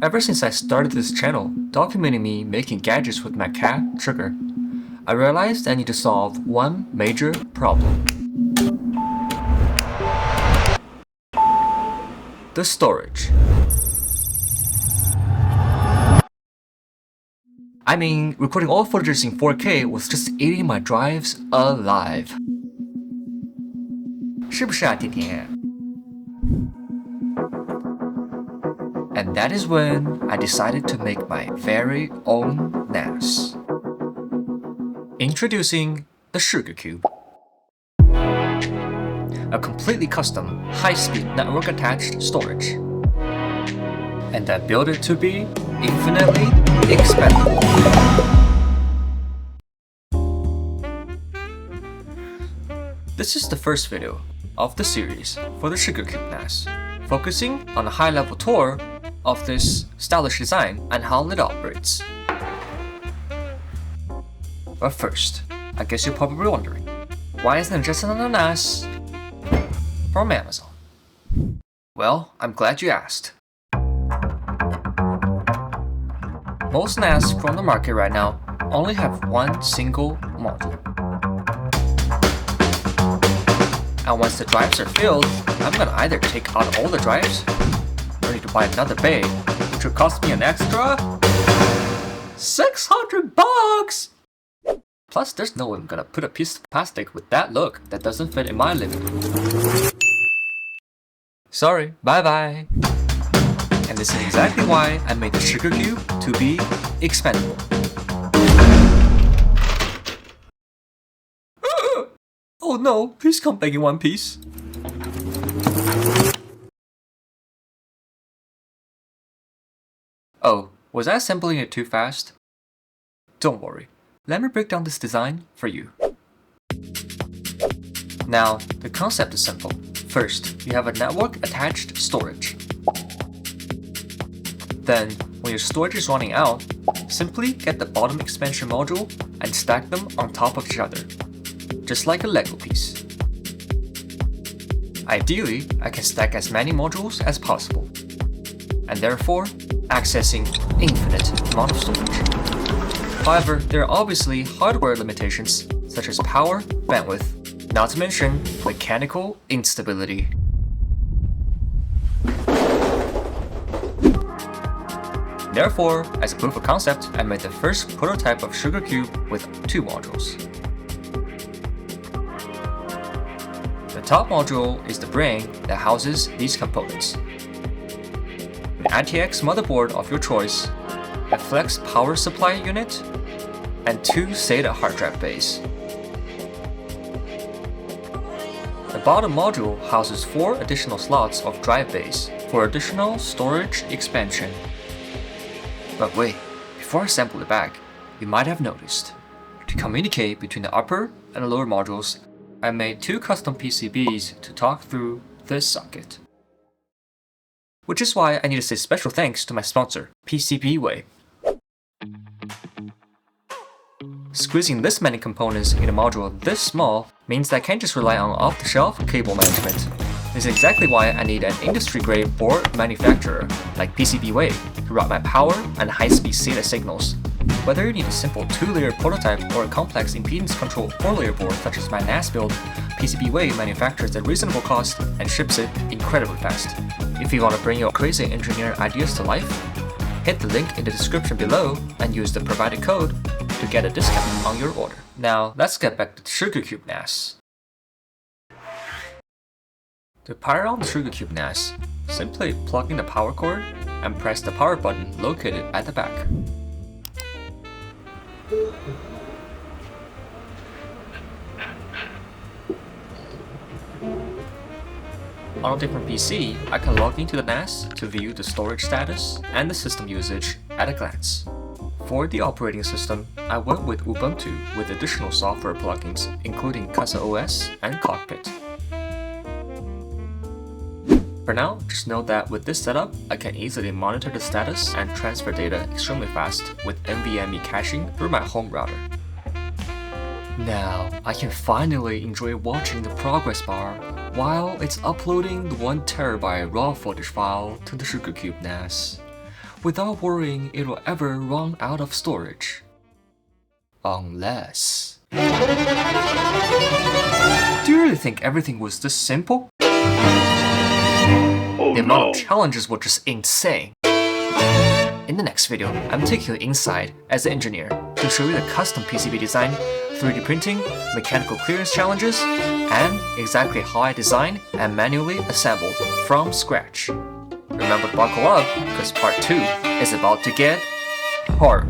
Ever since I started this channel, documenting me making gadgets with my cat, Sugar, I realized I need to solve one major problem. The storage. I mean, recording all footages in 4K was just eating my drives alive. 是不是啊，甜甜？ And that is when I decided to make my very own NAS. Introducing the Sugar Cube. A completely custom, high-speed network-attached storage. And I built it to be infinitely expandable. This is the first video of the series for the Sugar Cube NAS, focusing on a high-level tour of this stylish design and how it operates. But first, I guess you're probably wondering, why isn't it just another NAS from Amazon? Well, I'm glad you asked. Most NAS from the market right now only have one single module. And once the drives are filled, I'm gonna either take out all the drives or need to buy another bay, which would cost me an extra $600. Plus, there's no way I'm gonna put a piece of plastic with that look that doesn't fit in my living room. Sorry, bye-bye. And this is exactly why I made the Sugar Cube to be expandable. Oh no, please come back in one piece. Oh, was I assembling it too fast? Don't worry, let me break down this design for you. Now, the concept is simple. First, you have a network-attached storage. Then, when your storage is running out, simply get the bottom expansion module and stack them on top of each other, just like a Lego piece. Ideally, I can stack as many modules as possible, and therefore, accessing infinite amount of storage. However, there are obviously hardware limitations such as power, bandwidth, not to mention mechanical instability. Therefore, as a proof of concept, I made the first prototype of Sugar Cube with two modules. The top module is the brain that houses these components. An ITX motherboard of your choice, a flex power supply unit, and two SATA hard drive bays. The bottom module houses 4 additional slots of drive bays for additional storage expansion. But wait, before I assemble it back, you might have noticed, to communicate between the upper and the lower modules, I made 2 custom PCBs to talk through this socket. Which is why I need to say special thanks to my sponsor, PCBWay. Squeezing this many components in a module this small means that I can't just rely on off-the-shelf cable management. This is exactly why I need an industry-grade board manufacturer like PCBWay to route my power and high-speed SATA signals. Whether you need a simple 2-layer prototype or a complex impedance control 4-layer board such as my NAS build, PCBWay manufactures at reasonable cost and ships it incredibly fast. If you want to bring your crazy engineering ideas to life, hit the link in the description below and use the provided code to get a discount on your order. Now, let's get back to the Sugar Cube NAS. To power on the Sugar Cube NAS, simply plug in the power cord and press the power button located at the back. On a different PC, I can log into the NAS to view the storage status and the system usage at a glance. For the operating system, I went with Ubuntu with additional software plugins including CasaOS and Cockpit. For now, just know that with this setup, I can easily monitor the status and transfer data extremely fast with NVMe caching through my home router. Now, I can finally enjoy watching the progress bar while it's uploading the 1TB raw footage file to the Sugar Cube NAS. without worrying it'll ever run out of storage. Unless... Do you really think everything was this simple? The amount of challenges were just insane. In the next video, I'm taking you inside as an engineer to show you the custom PCB design, 3D printing, mechanical clearance challenges, and exactly how I designed and manually assembled from scratch. Remember to buckle up, because part 2 is about to get hardcore.